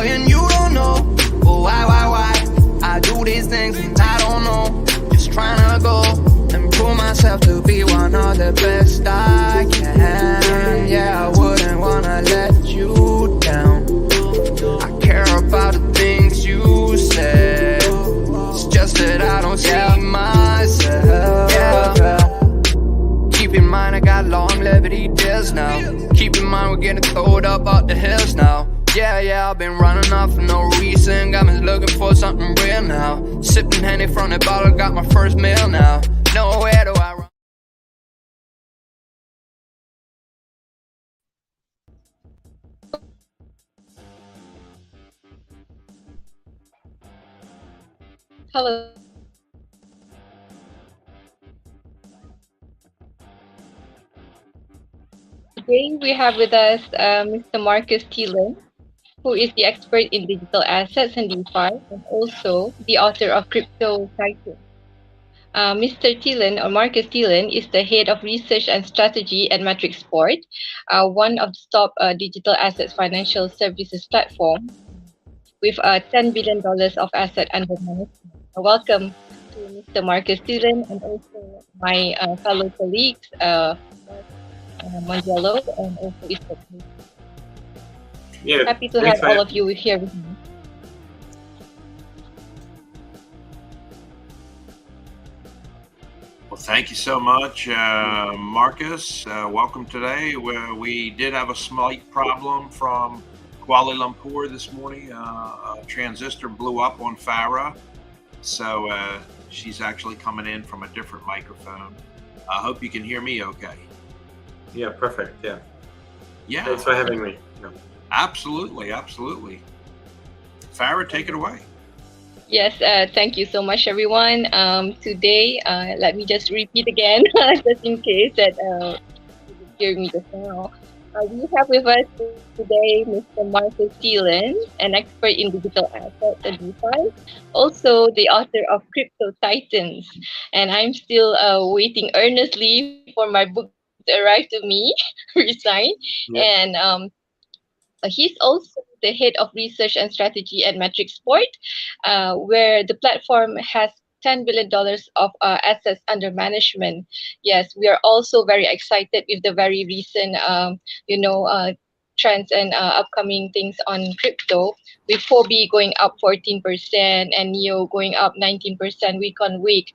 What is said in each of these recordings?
and you don't know. Oh, why? I do these things and I don't know. Just trying to go and prove myself to be one of the best I can. Yeah, I wouldn't wanna let you down. I care about the things you said. It's just that I don't see myself. Keep in mind I got longevity deals now. Keep in mind we're getting throwed up out the hills now. Yeah, I've been running off for no reason. Got me looking for something real now. Sipping Henny from the bottle, got my first meal now. Nowhere do I run. Hello. Today we have with us Mr. Markus Thielen, who is the expert in digital assets and DeFi, and also the author of Crypto Titan. Mr. Thielen, or Markus Thielen, is the head of research and strategy at Matrix Sport, one of the top digital assets financial services platform with $10 billion of asset under management. Welcome to Mr. Markus Thielen and also my fellow colleagues, Mondialo and also Isaac. Yeah, happy to have all of you here with me. Well, thank you so much, Marcus. Welcome today. We did have a slight problem from Kuala Lumpur this morning. A transistor blew up on Farah, so she's actually coming in from a different microphone. I hope you can hear me okay. Yeah, perfect. Yeah. Thanks for having me. Yeah. Absolutely. Farah, take it away. Yes, thank you so much, everyone. Today, let me just repeat again, just in case that you didn't hear me just now. We have with us today Mr. Markus Thielen, an expert in digital assets and DeFi, also the author of Crypto Titans. And I'm still waiting earnestly for my book to arrive to me, resign. Yeah. And he's also the head of research and strategy at Matrix Sport, where the platform has $10 billion of assets under management. Yes, we are also very excited with the very recent, trends and upcoming things on crypto, with Fobi going up 14% and Neo going up 19% week on week.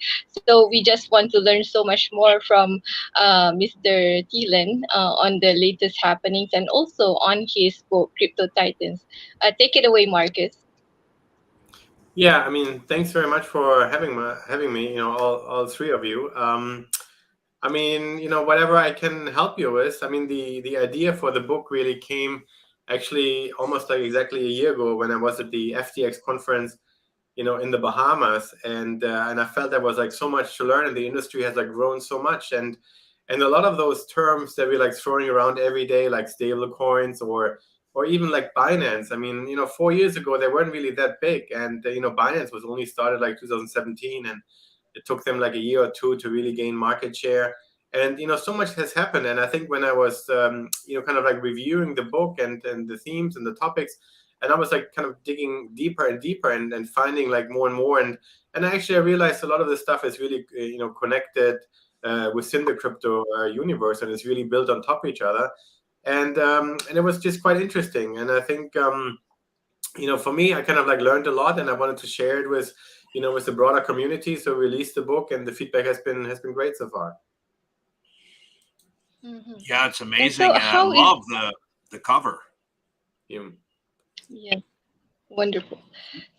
So we just want to learn so much more from Mr. Thielen on the latest happenings and also on his book, Crypto Titans. Take it away, Markus. Yeah, I mean, thanks very much for having me. All three of you. I mean, whatever I can help you with. I mean, the idea for the book really came actually almost like exactly a year ago when I was at the FTX conference, in the Bahamas, and I felt there was like so much to learn, and the industry has like grown so much, and a lot of those terms that we're like throwing around every day, like stable coins or even like Binance. I mean, 4 years ago they weren't really that big, and Binance was only started like 2017, and it took them like a year or two to really gain market share. And so much has happened. And I think when I was kind of like reviewing the book and the themes and the topics, and I was like kind of digging deeper and deeper and finding like more and more, and actually I realized a lot of this stuff is really connected within the crypto universe, and it's really built on top of each other. And it was just quite interesting. And I think for me, I kind of like learned a lot, and I wanted to share it with with the broader community. So we released the book, and the feedback has been great so far. Mm-hmm. Yeah, it's amazing. So And I love the cover. Yeah. Yes, wonderful.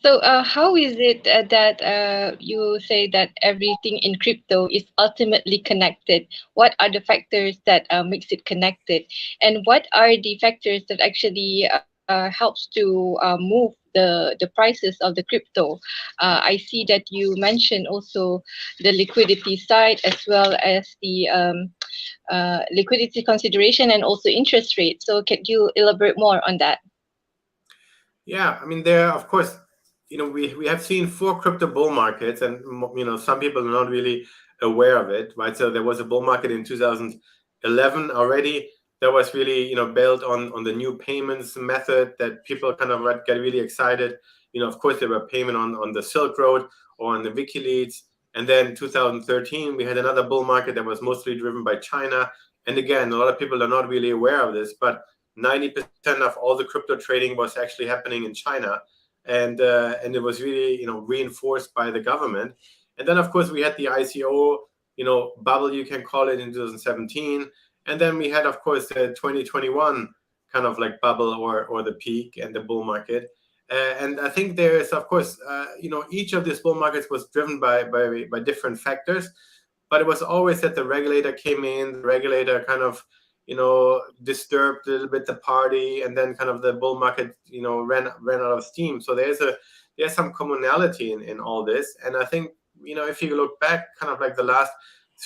So how is it that you say that everything in crypto is ultimately connected? What are the factors that makes it connected, and what are the factors that actually helps to move the prices of the crypto? I see that you mentioned also the liquidity side as well as the liquidity consideration and also interest rate. So can you elaborate more on that? Yeah, I mean, there, of course, we have seen 4 crypto bull markets, and some people are not really aware of it, right? So there was a bull market in 2011 already, that was really, built on the new payments method that people kind of get really excited. Of course, there were payment on the Silk Road or on the WikiLeaks. And then 2013, we had another bull market that was mostly driven by China. And again, a lot of people are not really aware of this, but 90% of all the crypto trading was actually happening in China. And it was really, reinforced by the government. And then, of course, we had the ICO, bubble, you can call it, in 2017. And then we had, of course, the 2021 kind of like bubble or the peak and the bull market. And I think there is, of course, each of these bull markets was driven by different factors, but it was always that the regulator came in, the regulator kind of, disturbed a little bit the party, and then kind of the bull market, ran out of steam. So there's some commonality in all this. And I think, if you look back kind of like the last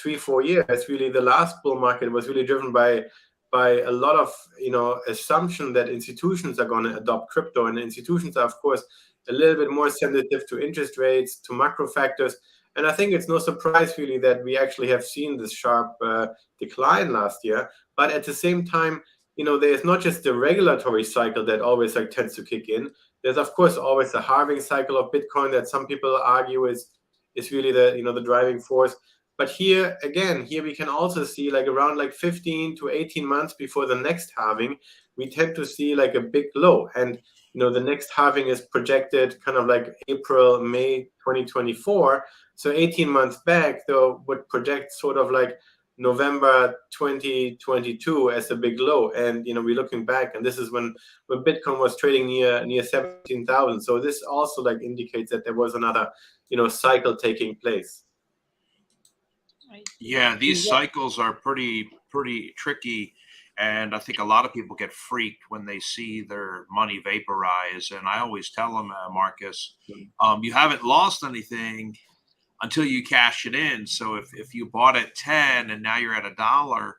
3-4 years, really the last bull market was really driven by a lot of assumption that institutions are going to adopt crypto, and institutions are, of course, a little bit more sensitive to interest rates, to macro factors. And I think it's no surprise really that we actually have seen this sharp decline last year. But at the same time, there's not just the regulatory cycle that always like tends to kick in. There's, of course, always the halving cycle of Bitcoin that some people argue is really the driving force. But here we can also see like around like 15 to 18 months before the next halving, we tend to see like a big low. And the next halving is projected kind of like April, May 2024. So 18 months back, though, would project sort of like November 2022 as a big low. And we're looking back, and this is when Bitcoin was trading near 17,000. So this also like indicates that there was another cycle taking place. Yeah, these cycles are pretty tricky, and I think a lot of people get freaked when they see their money vaporize. And I always tell them, Markus, you haven't lost anything until you cash it in. So if you bought at 10 and now you're at $1,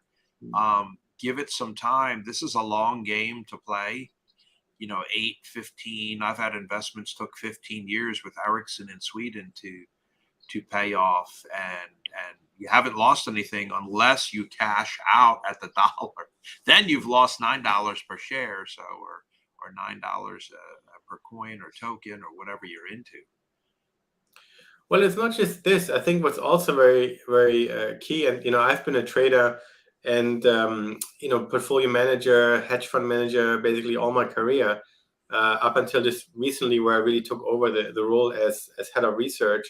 give it some time. This is a long game to play. 8, 15. I've had investments took 15 years with Ericsson in Sweden to pay off, and you haven't lost anything unless you cash out at the dollar. Then you've lost $9 per share, so or $9 per coin or token or whatever you're into. Well, it's not just this. I think what's also very, very key, and I've been a trader and portfolio manager, hedge fund manager, basically all my career up until just recently, where I really took over the role as head of research.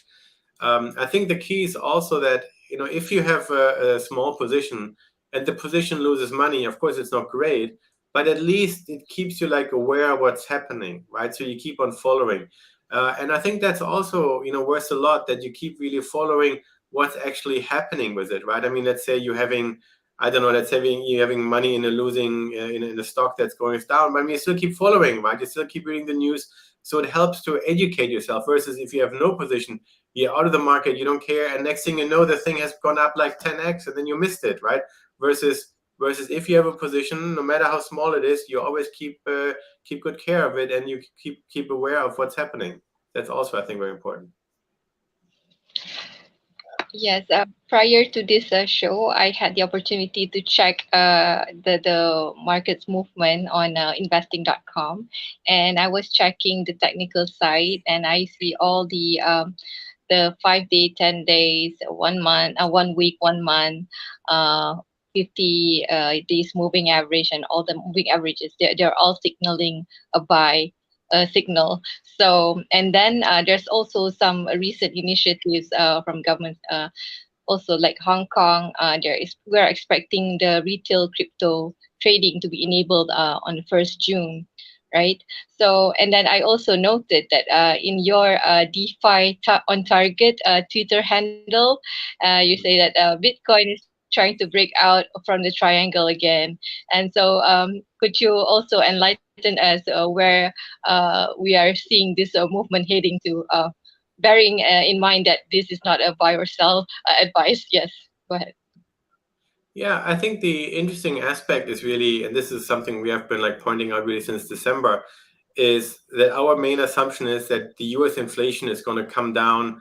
I think the key is also that if you have a small position and the position loses money, of course it's not great, but at least it keeps you like aware of what's happening, right? So you keep on following. And I think that's also, worth a lot, that you keep really following what's actually happening with it, right? I mean, let's say you're having, you're having money in a losing, in a stock that's going down, but I mean, you still keep following, right? You still keep reading the news. So it helps to educate yourself, versus if you have no position, you're out of the market, you don't care, and next thing you know, the thing has gone up like 10x and then you missed it, right? Versus if you have a position, no matter how small it is, you always keep good care of it, and you keep aware of what's happening. That's also, I think, very important. Yes, prior to this show, I had the opportunity to check the markets movement on investing.com, and I was checking the technical side, and I see all the 5 day, 10 days, 1 month, 1 week, 1 month, 50 days moving average, and all the moving averages. They're all signaling a buy signal. So, and then there's also some recent initiatives from government, also like Hong Kong. We're expecting the retail crypto trading to be enabled on 1st June, right? So, and then I also noted that in your DeFi on target Twitter handle, you say that Bitcoin is trying to break out from the triangle again. And so, could you also enlighten us where we are seeing this movement heading to, bearing in mind that this is not a buy or sell advice? Yes, go ahead. Yeah, I think the interesting aspect is really, and this is something we have been like pointing out really since December, is that our main assumption is that the US inflation is going to come down,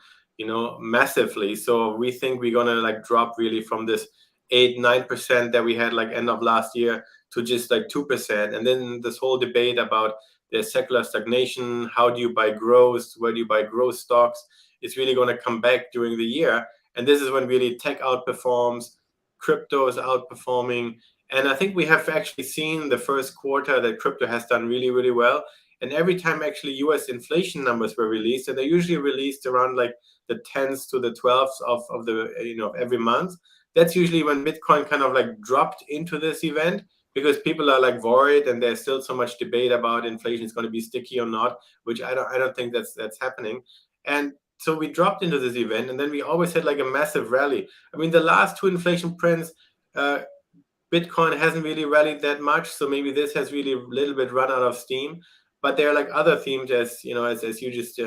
massively. So we think we're going to like drop really from this 8-9% that we had like end of last year to just like 2%. And then this whole debate about the secular stagnation, how do you buy growth, where do you buy growth stocks, is really going to come back during the year. And this is when really tech outperforms, crypto is outperforming. And I think we have actually seen the first quarter that crypto has done really, really well. And every time actually US inflation numbers were released, and they're usually released around like the 10th to the 12th of the, every month, that's usually when Bitcoin kind of like dropped into this event, because people are like worried, and there's still so much debate about inflation is going to be sticky or not, which I don't think that's happening. And so we dropped into this event, and then we always had like a massive rally. I mean, the last two inflation prints, Bitcoin hasn't really rallied that much, so maybe this has really a little bit run out of steam. But there are like other themes, as as you just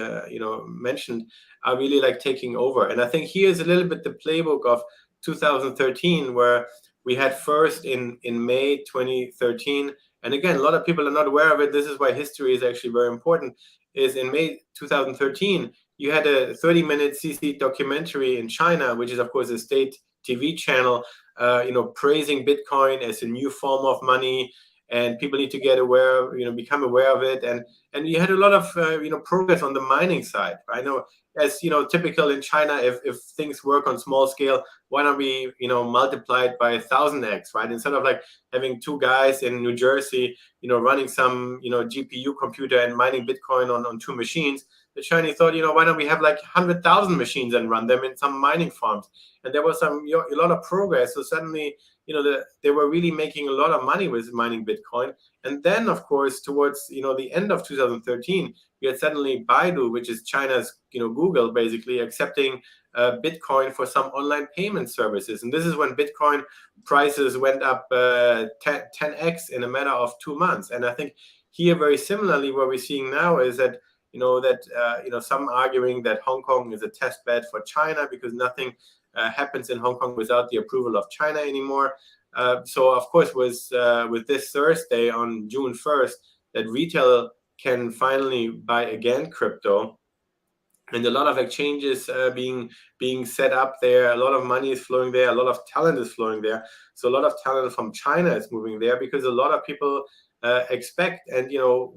mentioned, are really like taking over. And I think here's a little bit the playbook of 2013, where we had first in May 2013, and again, a lot of people are not aware of it. This is why history is actually very important. Is in May 2013, you had a 30-minute CC documentary in China, which is of course a state TV channel, praising Bitcoin as a new form of money, and people need to get aware, become aware of it. And you had a lot of, progress on the mining side. I know, as typical in China, if things work on small scale, why don't we, multiply it by 1,000x, right? Instead of like having two guys in New Jersey, running some, GPU computer and mining Bitcoin on two machines, the Chinese thought, why don't we have like 100,000 machines and run them in some mining farms? And there was a lot of progress. So suddenly, they were really making a lot of money with mining Bitcoin. And then, of course, towards the end of 2013, we had suddenly Baidu, which is China's Google, basically accepting Bitcoin for some online payment services. And this is when Bitcoin prices went up 10x in a matter of 2 months. And I think here, very similarly, what we're seeing now is that some arguing that Hong Kong is a test bed for China, because nothing happens in Hong Kong without the approval of China anymore. So of course, with this Thursday on June 1st, that retail can finally buy again crypto, and a lot of exchanges being set up there. A lot of money is flowing there. A lot of talent is flowing there. So a lot of talent from China is moving there, because a lot of people expect, and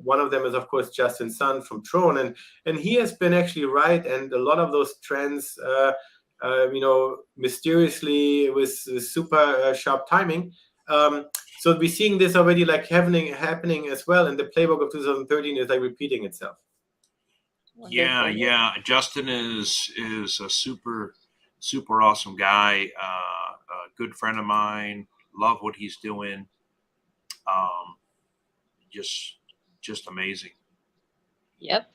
one of them is of course Justin Sun from Tron, and he has been actually right, and a lot of those trends mysteriously with super sharp timing. So we're seeing this already like happening as well, and the playbook of 2013 is like repeating itself. Yeah. Justin is a super awesome guy, a good friend of mine. Love what he's doing. Just amazing. Yep.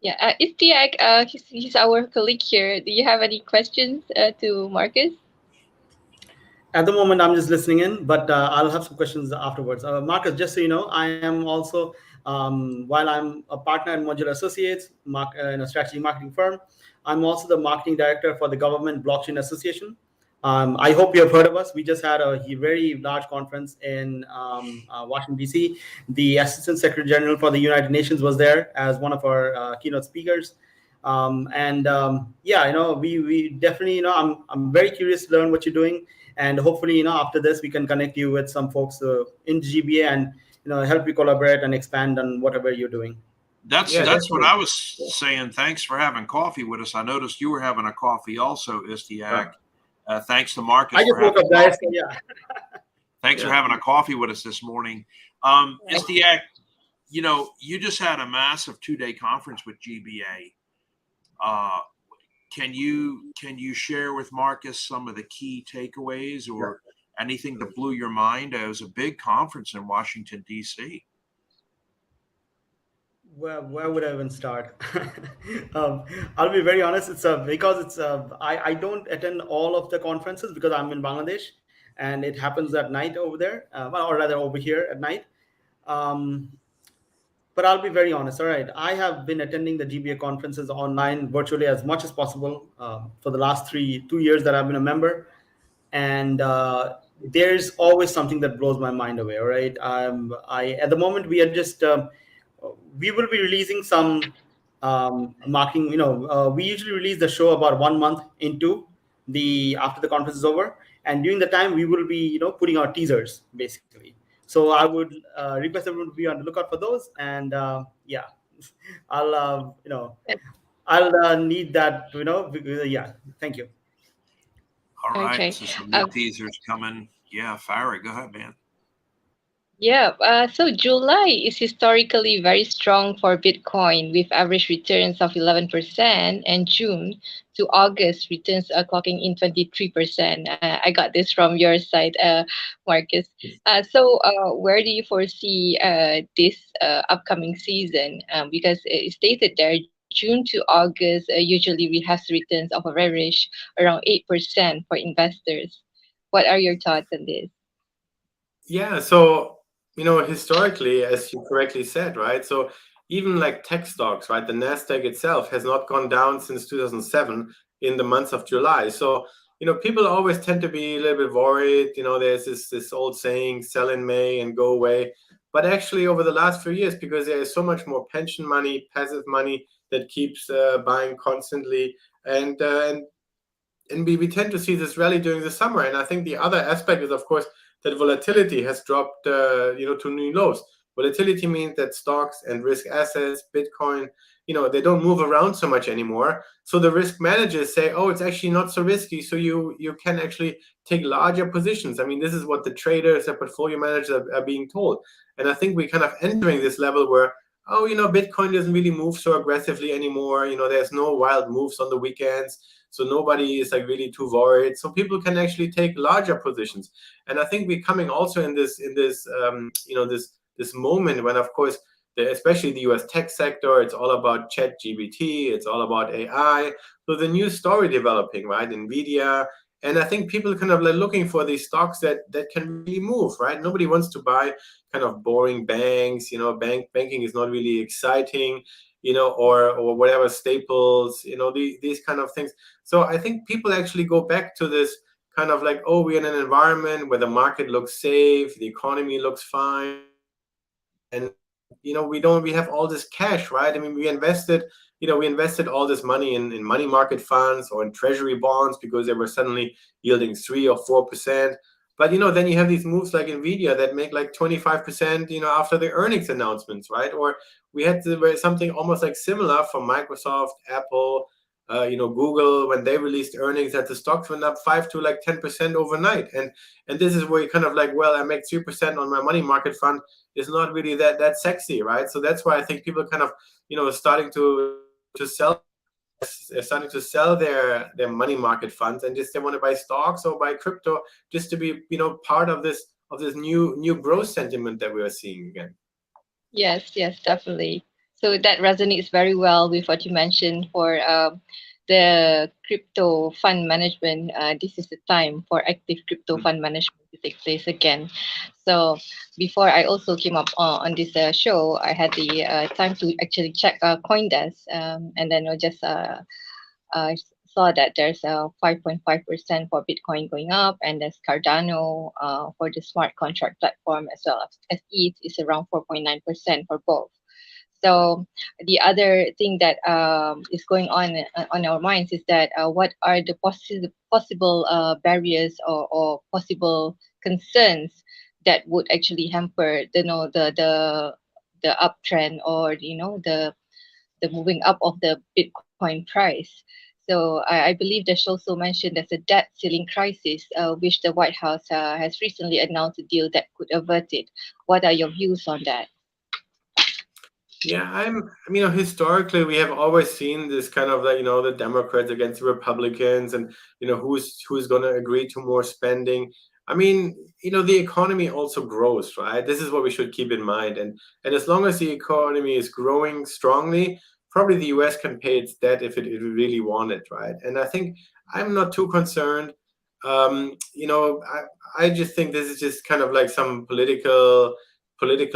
Yeah. Istiak, he's our colleague here. Do you have any questions to Markus? At the moment, I'm just listening in, but I'll have some questions afterwards. Markus, just so you know, I am also, while I'm a partner in Modular Associates, in a strategy marketing firm, I'm also the marketing director for the Government Blockchain Association. I hope you have heard of us. We just had a very large conference in Washington, D.C. The Assistant Secretary General for the United Nations was there as one of our keynote speakers. We definitely, I'm very curious to learn what you're doing. And hopefully, after this, we can connect you with some folks in GBA and, help you collaborate and expand on whatever you're doing. That's what I was saying. Thanks for having coffee with us. I noticed you were having a coffee also, Istiak. Thanks to Markus. I just woke up, guys. So yeah. Thanks for having a coffee with us this morning. Istiak, you just had a massive 2-day conference with GBA. Can you share with Markus some of the key takeaways or anything that blew your mind? It was a big conference in Washington, D.C. Where would I even start? I'll be very honest. It's because I don't attend all of the conferences because I'm in Bangladesh, and it happens at night over there, or rather over here at night. But I'll be very honest. All right, I have been attending the GBA conferences online virtually as much as possible for the last 2 years that I've been a member, and there's always something that blows my mind away. All right, at the moment we are just. We will be releasing some marketing. We usually release the show about 1 month after the conference is over, and during the time we will be putting out teasers basically. So I would request everyone to be on the lookout for those, and yeah, I'll I'll need that because, yeah. Thank you. All right. Okay. So some new Uh, teasers coming. Yeah, fire it. Go ahead, man. Yeah, so July is historically very strong for Bitcoin with average returns of 11%, and June to August returns are clocking in 23%. I got this from your side, Marcus. Where do you foresee this upcoming season? Because it stated there June to August usually we have returns of average around 8% for investors. What are your thoughts on this? Yeah, so historically, as you correctly said, right? So even like tech stocks, right? The Nasdaq itself has not gone down since 2007 in the months of July. So people always tend to be a little bit worried. There's this old saying, "Sell in May and go away." But actually, over the last few years, because there is so much more pension money, passive money that keeps buying constantly, and we tend to see this rally during the summer. And I think the other aspect is, of course, that volatility has dropped, to new lows. Volatility means that stocks and risk assets, Bitcoin, they don't move around so much anymore. So the risk managers say, oh, it's actually not so risky. So you can actually take larger positions. I mean, this is what the traders, the portfolio managers are being told. And I think we're kind of entering this level where, oh, Bitcoin doesn't really move so aggressively anymore. There's no wild moves on the weekends. So nobody is like really too worried. So people can actually take larger positions. And I think we're coming also in this this moment when, of course, especially the US tech sector, it's all about chat GBT, it's all about AI. So the new story developing, right? NVIDIA. And I think people kind of like looking for these stocks that can really move, right? Nobody wants to buy kind of boring banks. Banking is not really exciting, or whatever staples, these kind of things. So I think people actually go back to this kind of like, oh, we're in an environment where the market looks safe, the economy looks fine, and we have all this cash, right? I mean, we invested all this money in money market funds or in treasury bonds because they were suddenly yielding 3 or 4%. But then you have these moves like Nvidia that make like 25%, after the earnings announcements, right? Or we had something almost like similar from Microsoft, Apple, Google, when they released earnings, that the stocks went up 5 to like 10% overnight. And this is where you kind of like, well, I make 3% on my money market fund is not really that sexy, right? So that's why I think people kind of, starting to sell. They're starting to sell their money market funds and just they want to buy stocks or buy crypto just to be part of this new growth sentiment that we are seeing again. Yes, yes, definitely. So that resonates very well with what you mentioned for the crypto fund management. This is the time for active crypto fund management to take place again. So before I also came up on this show, I had the time to actually check CoinDesk, and then I just saw that there's a 5.5% for Bitcoin going up, and there's Cardano for the smart contract platform as well as ETH is around 4.9% for both. So the other thing that is going on our minds is that what are the possible barriers or possible concerns that would actually hamper the uptrend or the moving up of the Bitcoin price. So I believe there's also mentioned there's a debt ceiling crisis, which the White House has recently announced a deal that could avert it. What are your views on that? Yeah, historically we have always seen this kind of like, the Democrats against the Republicans and, who's going to agree to more spending. I mean, the economy also grows, right? This is what we should keep in mind. And as long as the economy is growing strongly, probably the US can pay its debt if it really wanted, right? And I think I'm not too concerned. I just think this is just kind of like some political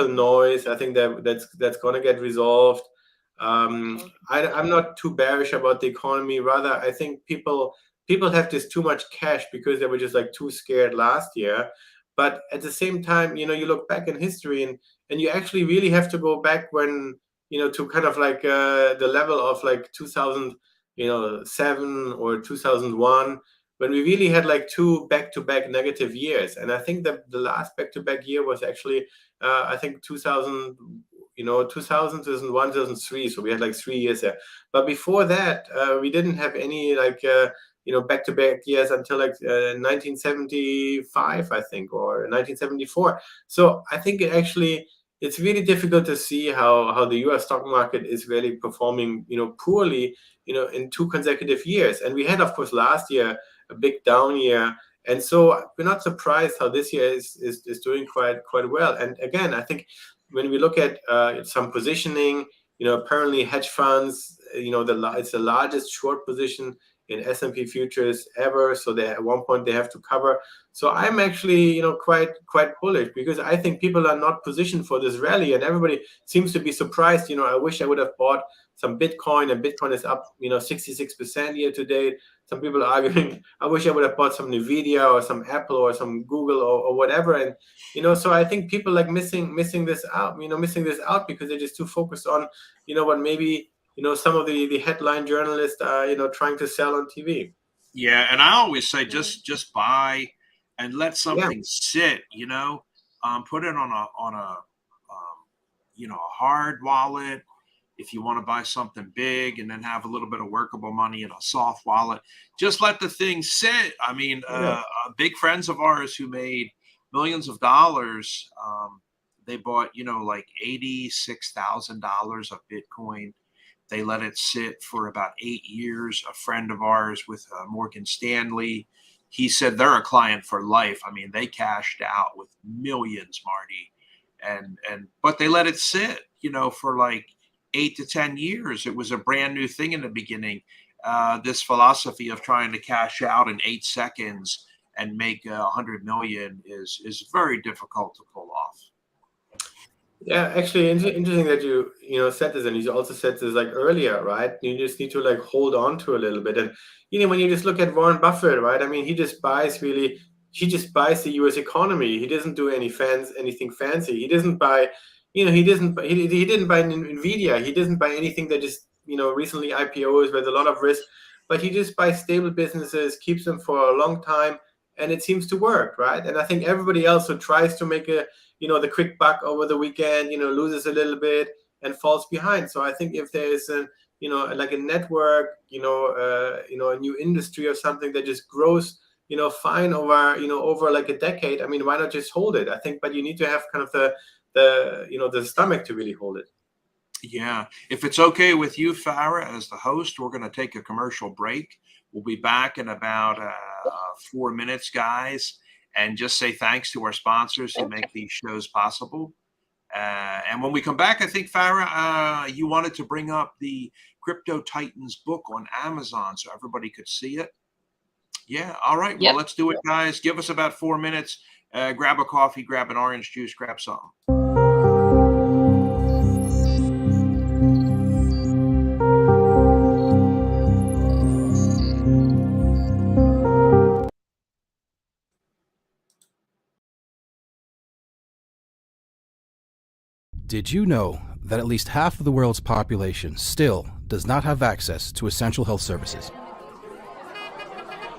noise. I think that's going to get resolved. I'm not too bearish about the economy. Rather, I think people have just too much cash because they were just like too scared last year. But at the same time, you look back in history and you actually really have to go back when, to kind of like the level of like 2007 or 2001, when we really had like 2 back-to-back negative years. And I think that the last back-to-back year was actually, I think 2000, 2000, 2001, 2003. So we had like 3 years there. But before that, we didn't have any like, back-to-back years until like 1975, I think, or 1974. So I think it's really difficult to see how the U.S. stock market is really performing, poorly, in 2 consecutive years. And we had, of course, last year a big down year, and so we're not surprised how this year is doing quite well. And again, I think when we look at some positioning, apparently hedge funds, it's the largest short position in S&P futures ever. So at one point they have to cover. So I'm actually, quite bullish, because I think people are not positioned for this rally, and everybody seems to be surprised. I wish I would have bought some Bitcoin, and Bitcoin is up, 66% year to date. Some people are arguing, I wish I would have bought some Nvidia or some Apple or some Google or whatever. And, so I think people like missing this out, because they're just too focused on, what maybe, some of the headline journalists are, trying to sell on TV. Yeah, and I always say just buy and let something sit. Put it on a hard wallet if you want to buy something big, and then have a little bit of workable money in a soft wallet. Just let the thing sit. I mean, big friends of ours who made millions of dollars, they bought like $86,000 of Bitcoin. They let it sit for about 8 years. A friend of ours with Morgan Stanley, he said they're a client for life. I mean, they cashed out with millions, Marty, but they let it sit, for like 8 to 10 years. It was a brand new thing in the beginning. This philosophy of trying to cash out in 8 seconds and make 100 million is very difficult to pull off. Yeah, actually, interesting that you said this, and you also said this like earlier, right? You just need to like hold on to a little bit. And when you just look at Warren Buffett, right? I mean, he just buys the U.S. economy. He doesn't do anything fancy. He doesn't buy, he didn't buy Nvidia. He doesn't buy anything that just recently IPOs with a lot of risk. But he just buys stable businesses, keeps them for a long time, and it seems to work, right? And I think everybody else who tries to make the quick buck over the weekend, loses a little bit and falls behind. So I think if there is like a network, a new industry or something that just grows, fine over like a decade, I mean, why not just hold it? I think, but you need to have kind of the stomach to really hold it. Yeah. If it's okay with you, Farah, as the host, we're going to take a commercial break. We'll be back in about 4 minutes, guys. And just say thanks to our sponsors who make these shows possible. And when we come back, I think, Farah, you wanted to bring up the Crypto Titans book on Amazon so everybody could see it. Yeah. All right. Well, let's do it, guys. Give us about 4 minutes. Grab a coffee, grab an orange juice, grab something. Did you know that at least half of the world's population still does not have access to essential health services?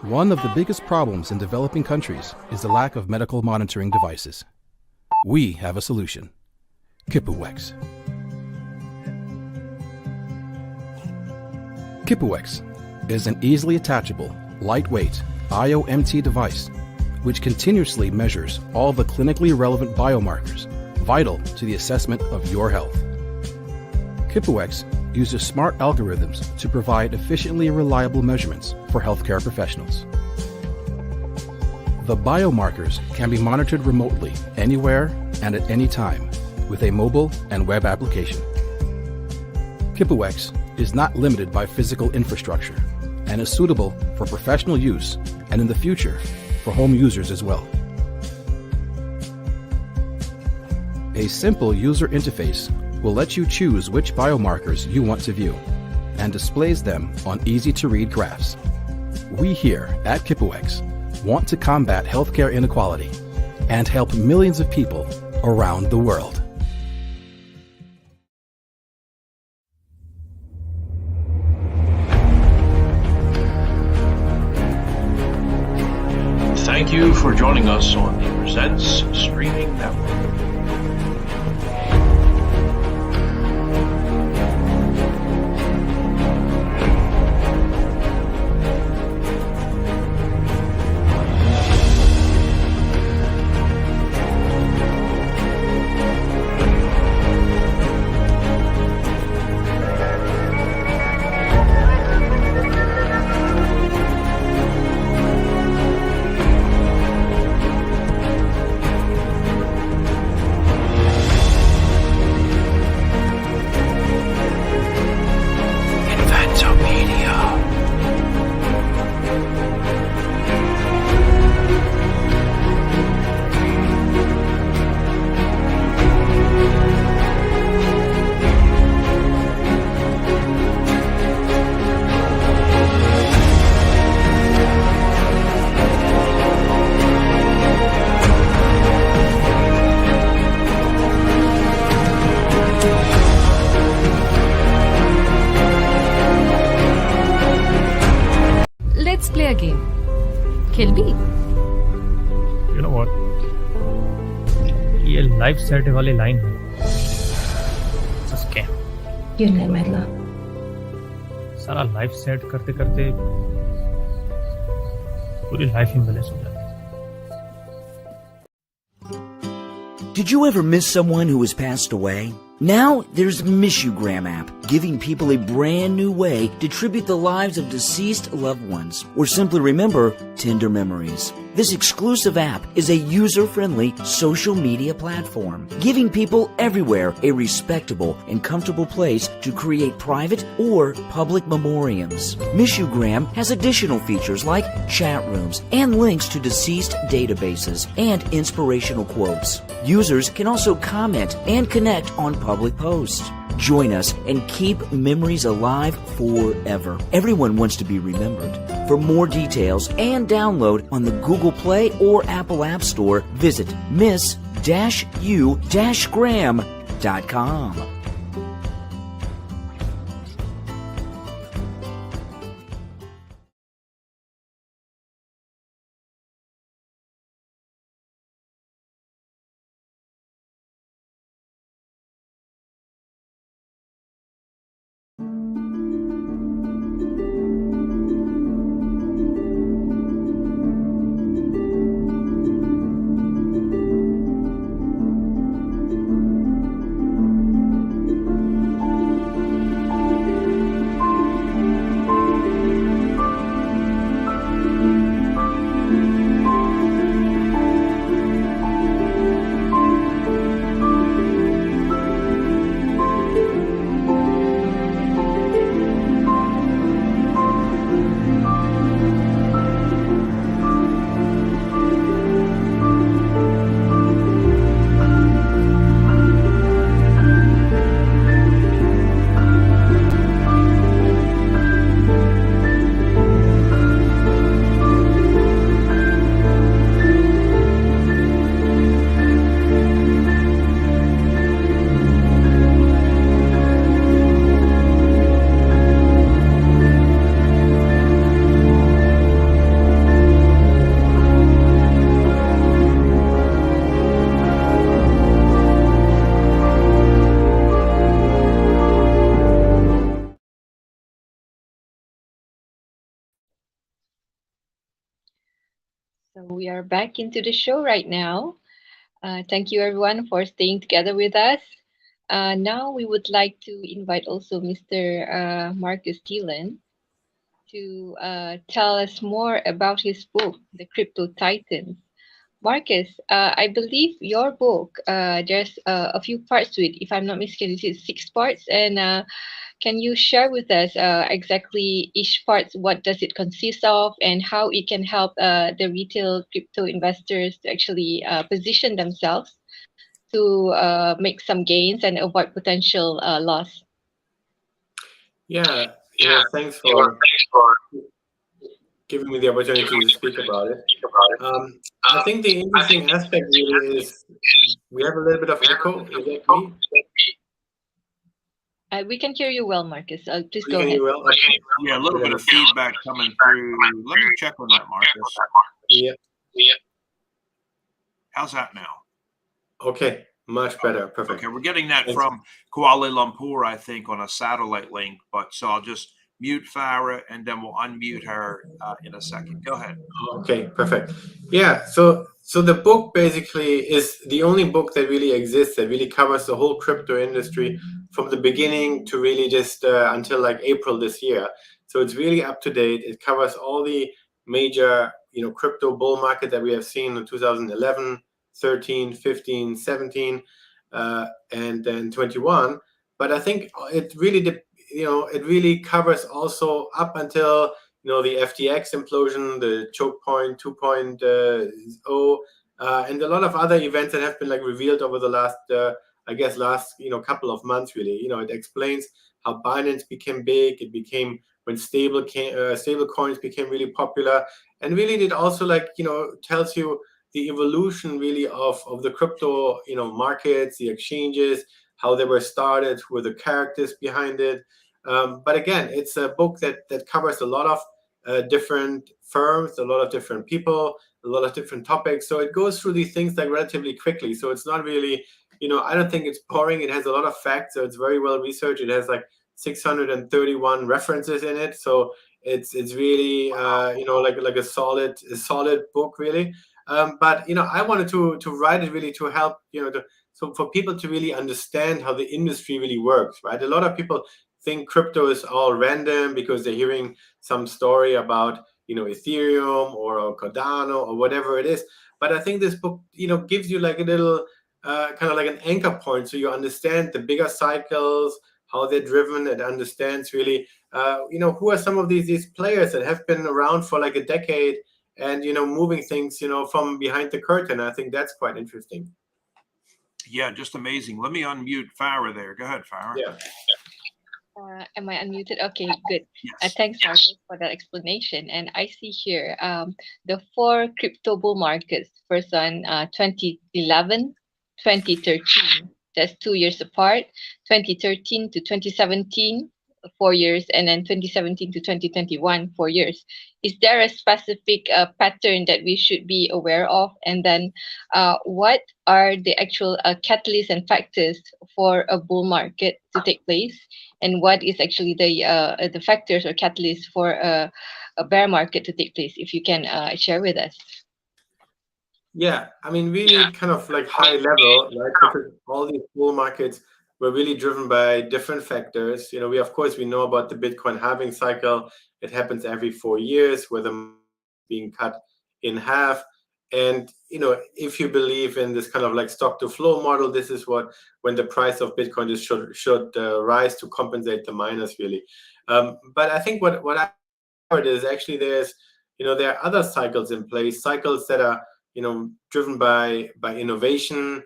One of the biggest problems in developing countries is the lack of medical monitoring devices. We have a solution. Kipuwex. Kipuwex is an easily attachable, lightweight IOMT device which continuously measures all the clinically relevant biomarkers vital to the assessment of your health. Kipuwex uses smart algorithms to provide efficiently reliable measurements for healthcare professionals. The biomarkers can be monitored remotely, anywhere and at any time, with a mobile and web application. Kipuwex is not limited by physical infrastructure and is suitable for professional use and in the future for home users as well. A simple user interface will let you choose which biomarkers you want to view and displays them on easy-to-read graphs. We here at Kipuwex want to combat healthcare inequality and help millions of people around the world. for joining us on the Presents Streaming Network. Let's play a game. खेल भी? You know what? ये life set वाली line है scam. You know my love. सारा life set करते करते पूरी life imbalance हो जाती है। Did you ever miss someone who has passed away? Now there's Missugram app, giving people a brand new way to tribute the lives of deceased loved ones or simply remember tender memories. This exclusive app is a user-friendly social media platform, giving people everywhere a respectable and comfortable place to create private or public memoriams. Missugram has additional features like chat rooms and links to deceased databases and inspirational quotes. Users can also comment and connect on public posts. Join us and keep memories alive forever. Everyone wants to be remembered. For more details and download on the Google Play or Apple App Store, visit miss-u-gram.com. So we are back into the show right now. Thank you everyone for staying together with us. Now we would like to invite also Mr. Markus Thielen to tell us more about his book, The Crypto Titans. Markus, I believe your book, there's a few parts to it. If I'm not mistaken, it's 6 parts. And can you share with us exactly each part, what does it consist of, and how it can help the retail crypto investors to actually position themselves to make some gains and avoid potential loss? Yeah, thanks for giving me the opportunity to speak about it. I think the interesting aspect really is we have a little bit of echo. Is that me? We can hear you well, Markus. Please You go can ahead. hear well? Okay. Yeah, a little bit of feedback coming through. Let me check on that, Markus. Yeah. How's that now? Okay, much better. Perfect. Okay, we're getting that Thanks. from Kuala Lumpur, I think, on a satellite link. But so I'll just mute Farah, and then we'll unmute her in a second. Go ahead. Okay, perfect. Yeah, so the book basically is the only book that really exists that really covers the whole crypto industry from the beginning to really just until like April this year. So it's really up to date. It covers all the major, crypto bull market that we have seen in 2011, 13, 15, 17, and then 21. But I think it really, it really covers also up until the FTX implosion, the choke point 2.0, and a lot of other events that have been like revealed over the last couple of months. Really, it explains how Binance became big. It became when stable coins became really popular, and really it also tells you the evolution really of the crypto markets, the exchanges, how they were started, who were the characters behind it. But again, it's a book that covers a lot of different firms, a lot of different people, a lot of different topics. So it goes through these things like relatively quickly. So it's not really, I don't think it's boring. It has a lot of facts, so it's very well researched. It has like 631 references in it. So it's really like a solid book really. But I wanted to write it really to help so for people to really understand how the industry really works, right? A lot of people think crypto is all random because they're hearing some story about Ethereum or Cardano or whatever it is. But I think this book gives you like a little kind of like an anchor point, so you understand the bigger cycles, how they're driven. It understands really who are some of these players that have been around for like a decade and moving things from behind the curtain. I think that's quite interesting. Yeah, just amazing. Let me unmute Farah there. Go ahead, Farah. Yeah. Am I unmuted? Okay, good. Yes. Thanks, Markus, for that explanation. And I see here the 4 crypto bull markets. First one, 2011, 2013. That's 2 years apart. 2013 to 2017, 4 years, and then 2017 to 2021, 4 years. Is there a specific pattern that we should be aware of? And then what are the actual catalysts and factors for a bull market to take place? And what is actually the factors or catalysts for a bear market to take place? If you can share with us. Yeah, I mean, really kind of like high level, right? Because all these bull markets were really driven by different factors. We know about the Bitcoin halving cycle. It happens every 4 years, where the market is being cut in half. And if you believe in this kind of like stock to flow model, this is when the price of Bitcoin should rise to compensate the miners really. But I think what I heard is actually there are other cycles in place, cycles that are driven by innovation.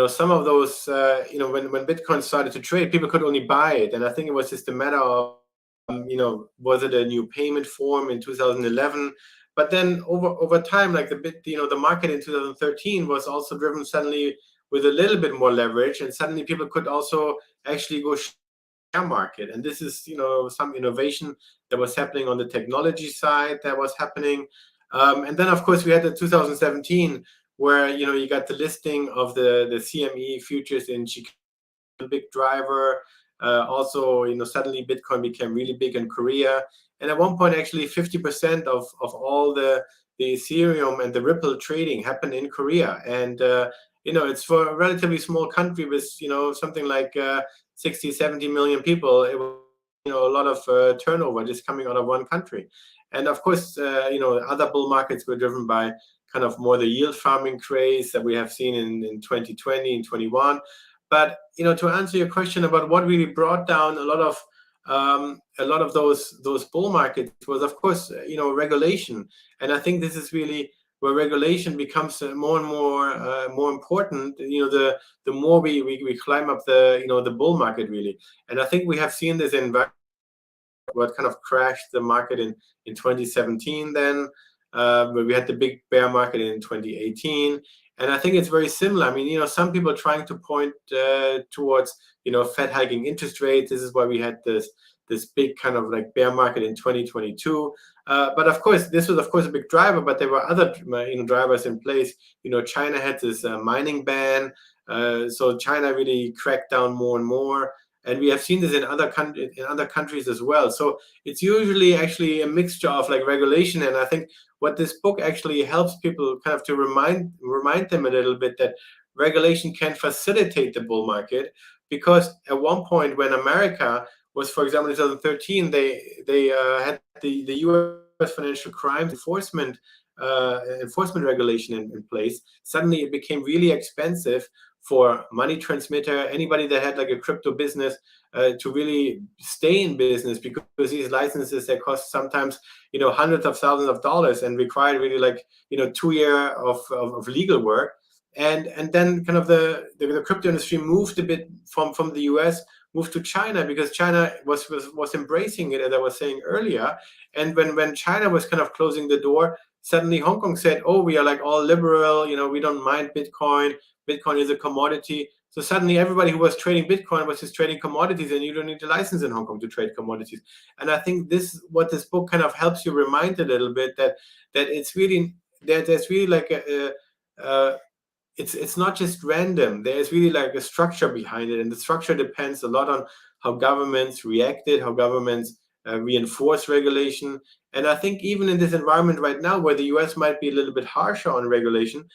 Some of those, when Bitcoin started to trade, people could only buy it, and I think it was just a matter of, was it a new payment form in 2011? But then over time, like the market in 2013 was also driven suddenly with a little bit more leverage, and suddenly people could also actually go share market, and this is some innovation that was happening on the technology side that was happening. And then, of course, we had the 2017, where you got the listing of the CME futures in Chicago, a big driver. Also, suddenly Bitcoin became really big in Korea, and at one point, actually, 50% of all the Ethereum and the Ripple trading happened in Korea. And it's for a relatively small country with something like 60, 70 million people. It was a lot of turnover just coming out of one country. And of course, other bull markets were driven by kind of more the yield farming craze that we have seen in 2020 and 21. But to answer your question about what really brought down a lot of those bull markets was, of course, regulation. And I think this is really where regulation becomes more and more important. The more we climb up the bull market really. And I think we have seen this in what kind of crashed the market in 2017 then, where we had the big bear market in 2018. And I think it's very similar. I mean, some people are trying to point towards, Fed hiking interest rates. This is why we had this big kind of like bear market in 2022. But of course, this was of course a big driver, but there were other drivers in place. China had this mining ban, so China really cracked down more and more, and we have seen this in other countries as well. So it's usually actually a mixture of like regulation, and I think what this book actually helps people kind of to remind them a little bit that regulation can facilitate the bull market, because at one point when America was, for example, in 2013, they had the U.S. financial crimes enforcement regulation in place. Suddenly, it became really expensive for money transmitter, anybody that had like a crypto business, to really stay in business, because these licenses, they cost sometimes hundreds of thousands of dollars and require really like 2 years of legal work. And then kind of the crypto industry moved a bit from the US, moved to China, because China was embracing it, as I was saying earlier. And when China was kind of closing the door, suddenly Hong Kong said, oh, we are like all liberal, we don't mind Bitcoin. Bitcoin is a commodity. So suddenly everybody who was trading Bitcoin was just trading commodities, and you don't need a license in Hong Kong to trade commodities. And I think what this book kind of helps you remind a little bit, that it's really, there's really like it's not just random. There's really like a structure behind it, and the structure depends a lot on how governments reacted, how governments reinforce regulation. And I think even in this environment right now, where the US might be a little bit harsher on regulation,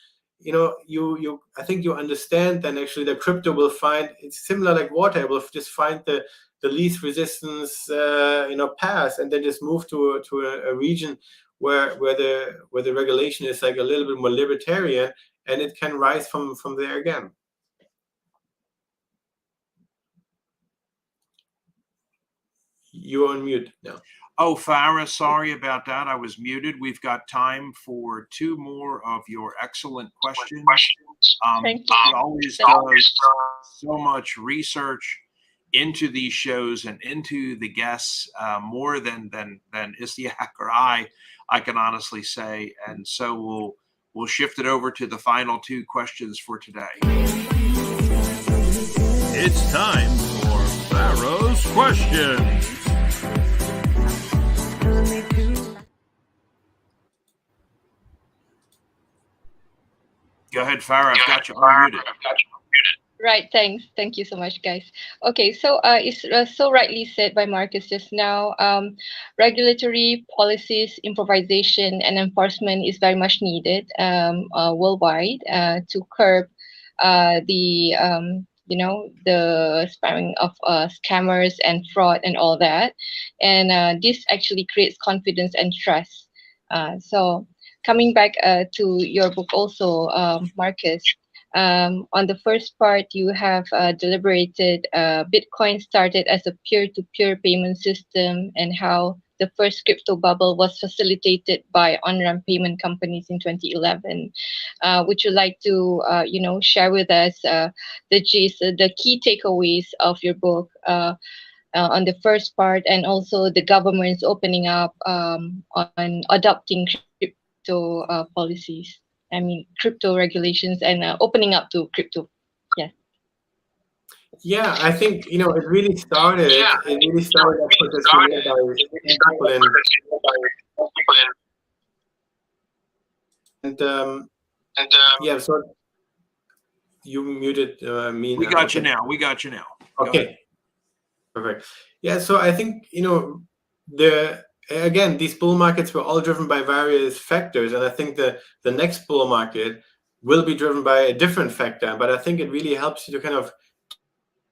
I think you understand then actually that crypto will find, it's similar like water, it will just find the least resistance path, and then just move to a region where the regulation is like a little bit more libertarian, and it can rise from there again. You're on mute now. Oh, Farah, sorry about that. I was muted. We've got time for 2 more of your excellent questions. Thank you. He always does so much research into these shows and into the guests, more than Istiak or I can honestly say. And so we'll shift it over to the final 2 questions for today. It's time for Pharaoh's Questions. Go ahead, Farah. I've got you unmuted. Right, thanks. Thank you so much, guys. Okay, so it's so rightly said by Markus just now, regulatory policies, improvisation, and enforcement is very much needed worldwide to curb the spamming of scammers and fraud and all that. And this actually creates confidence and trust. So coming back to your book also, Markus, on the first part, you have deliberated Bitcoin started as a peer-to-peer payment system, and how the first crypto bubble was facilitated by on-ramp payment companies in 2011. Would you like to, share with us the key takeaways of your book on the first part, and also the government's opening up on adopting crypto policies? I mean, crypto regulations and opening up to crypto. Yeah. Yeah, I think it really started. It really started yeah. So you muted me. We got you now. We got you now. Okay. Perfect. Yeah. So I think again, these bull markets were all driven by various factors, and I think the next bull market will be driven by a different factor. But I think it really helps you to kind of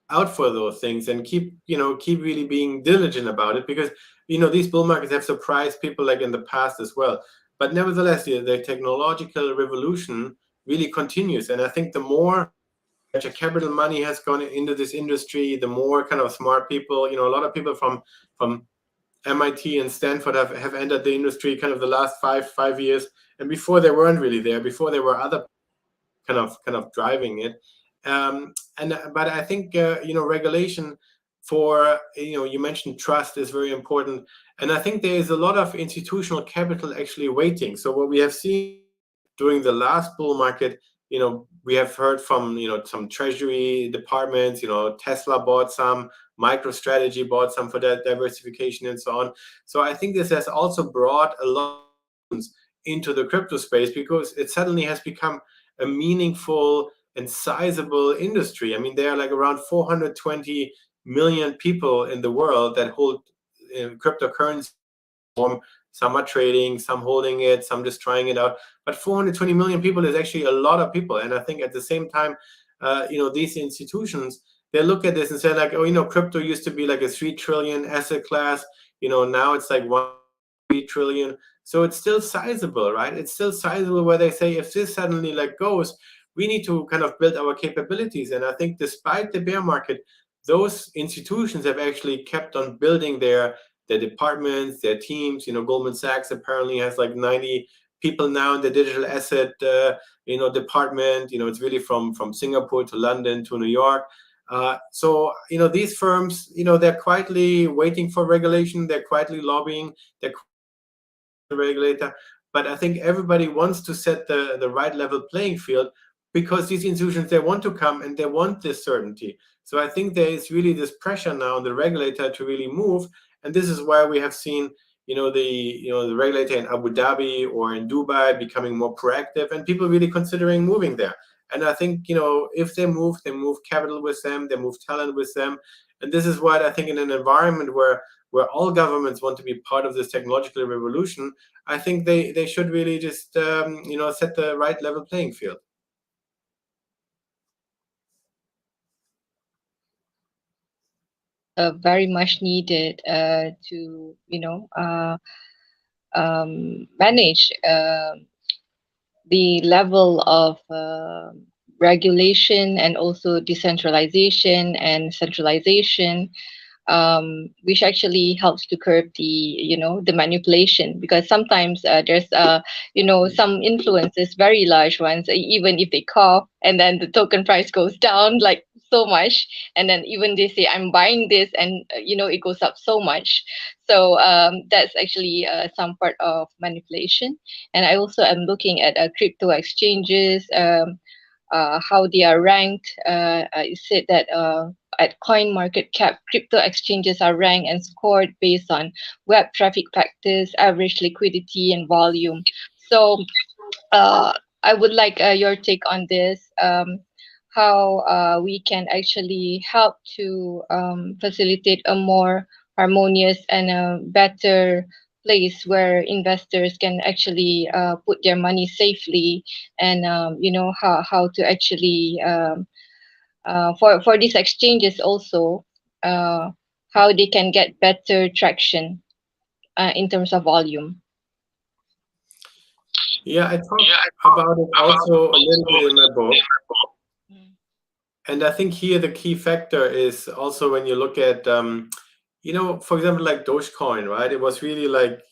out for those things and keep really being diligent about it, because these bull markets have surprised people like in the past as well. But nevertheless, the technological revolution really continues, and I think the more venture capital money has gone into this industry, the more kind of smart people, a lot of people from MIT and Stanford have entered the industry kind of the last five years, and before they weren't really there. Before there were other kind of driving it, but I think regulation for you mentioned trust is very important, and I think there is a lot of institutional capital actually waiting. So what we have seen during the last bull market we have heard from, some treasury departments, Tesla bought some, MicroStrategy bought some for that diversification and so on. So I think this has also brought a lot into the crypto space because it suddenly has become a meaningful and sizable industry. I mean, there are like around 420 million people in the world that hold cryptocurrency. Some are trading, some holding it, some just trying it out. But 420 million people is actually a lot of people. And I think at the same time, these institutions, they look at this and say like, oh, crypto used to be like a 3 trillion asset class. Now it's like 1 trillion. So it's still sizable, right? It's still sizable where they say if this suddenly like goes, we need to kind of build our capabilities. And I think despite the bear market, those institutions have actually kept on building their departments, their teams. Goldman Sachs apparently has like 90 people now in the digital asset, department. It's really from Singapore to London to New York. So these firms, they're quietly waiting for regulation. They're quietly lobbying. They're the regulator. But I think everybody wants to set the right level playing field because these institutions, they want to come and they want this certainty. So I think there is really this pressure now on the regulator to really move. And this is why we have seen, the regulator in Abu Dhabi or in Dubai becoming more proactive and people really considering moving there. And I think, if they move capital with them, they move talent with them. And this is what I think in an environment where all governments want to be part of this technological revolution, I think they should really just, set the right level playing field. Very much needed to manage the level of regulation and also decentralization and centralization, which actually helps to curb the manipulation, because sometimes there's some influences, very large ones, even if they cough and then the token price goes down like so much, and then even they say I'm buying this and it goes up so much. So that's actually some part of manipulation. And I also am looking at crypto exchanges, how they are ranked. I said that at CoinMarketCap, crypto exchanges are ranked and scored based on web traffic factors, average liquidity, and volume. So I would like your take on this, how we can actually help to facilitate a more harmonious and a better place where investors can actually put their money safely, and how to actually for these exchanges also, how they can get better traction in terms of volume. Yeah, I talked about it also a little bit in my book. And I think here the key factor is also when you look at, for example, like Dogecoin, right? It was really like,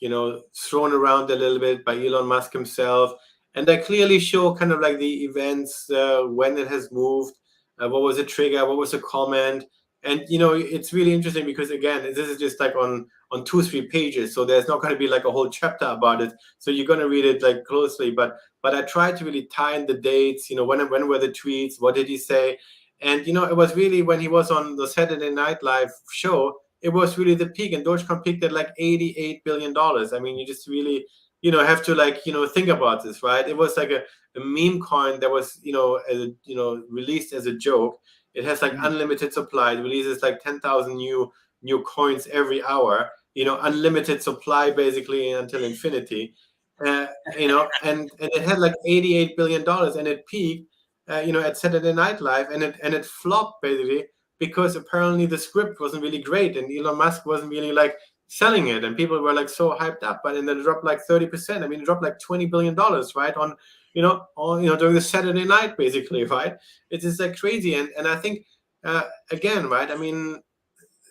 thrown around a little bit by Elon Musk himself. And they clearly show kind of like the events, when it has moved, what was the trigger, what was the comment. And, it's really interesting because, again, this is just like on 2-3 pages. So there's not going to be like a whole chapter about it. So you're going to read it like closely. But I tried to really tie in the dates, when were the tweets, what did he say? And, it was really when he was on the Saturday Night Live show, it was really the peak. And Dogecoin peaked at like $88 billion. I mean, you just really, have to like, think about this, right? It was like a meme coin that was, released as a joke. It has like unlimited supply. It releases like 10,000 new coins every hour, unlimited supply basically until infinity. And it had like $88 billion and it peaked, at Saturday Night Live, and it flopped basically because apparently the script wasn't really great and Elon Musk wasn't really like selling it, and people were like so hyped up, but then it dropped like 30%. I mean, it dropped like $20 billion, right? On during the Saturday night, basically, right? It's just like crazy. And I think, again, right? I mean,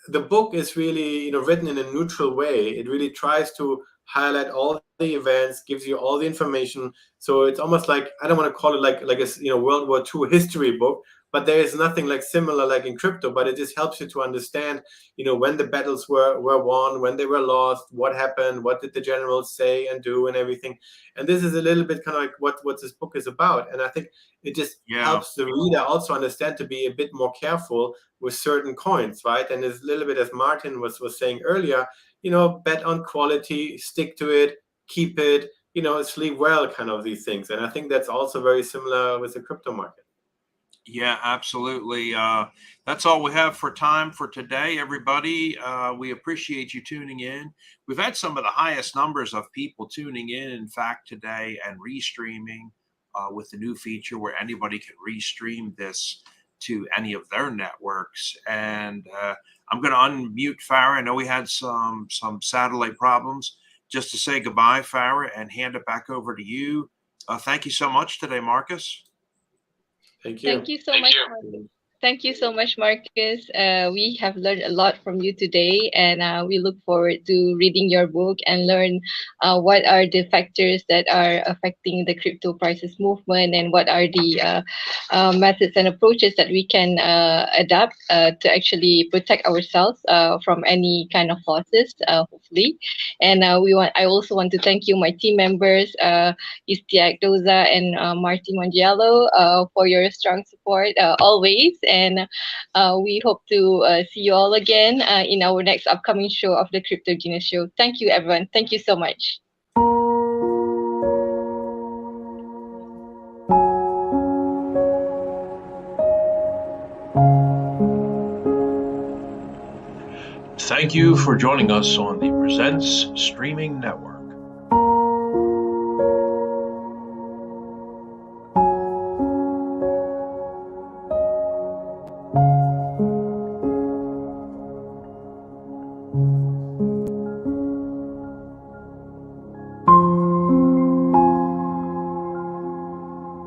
the book is really, written in a neutral way. It really tries to highlight all the events, gives you all the information. So it's almost like, I don't want to call it like a World War II history book, but there is nothing like similar like in crypto, but it just helps you to understand, when the battles were won, when they were lost, what happened, what did the generals say and do and everything. And this is a little bit kind of like what this book is about. And I think it just helps the reader also understand to be a bit more careful with certain coins, right? And it's a little bit, as Martin was saying earlier, bet on quality, stick to it, keep it, sleep well, kind of these things. And I think that's also very similar with the crypto market. Yeah, absolutely. That's all we have for time for today, everybody. We appreciate you tuning in. We've had some of the highest numbers of people tuning in fact, today, and restreaming with the new feature where anybody can restream this to any of their networks. And I'm going to unmute Farah. I know we had some satellite problems. Just to say goodbye, Farah, and hand it back over to you. Thank you so much today, Markus. Thank you. Thank you so much, Marcus. Thank you so much, Marcus. We have learned a lot from you today, and we look forward to reading your book and learn what are the factors that are affecting the crypto prices movement, and what are the methods and approaches that we can adapt to actually protect ourselves from any kind of losses, hopefully. And I also want to thank you, my team members, Istiak Doza and Martin Mongiello, for your strong support always. And we hope to see you all again in our next upcoming show of the Crypto Genius Show. Thank you, everyone. Thank you so much. Thank you for joining us on the Presents Streaming Network.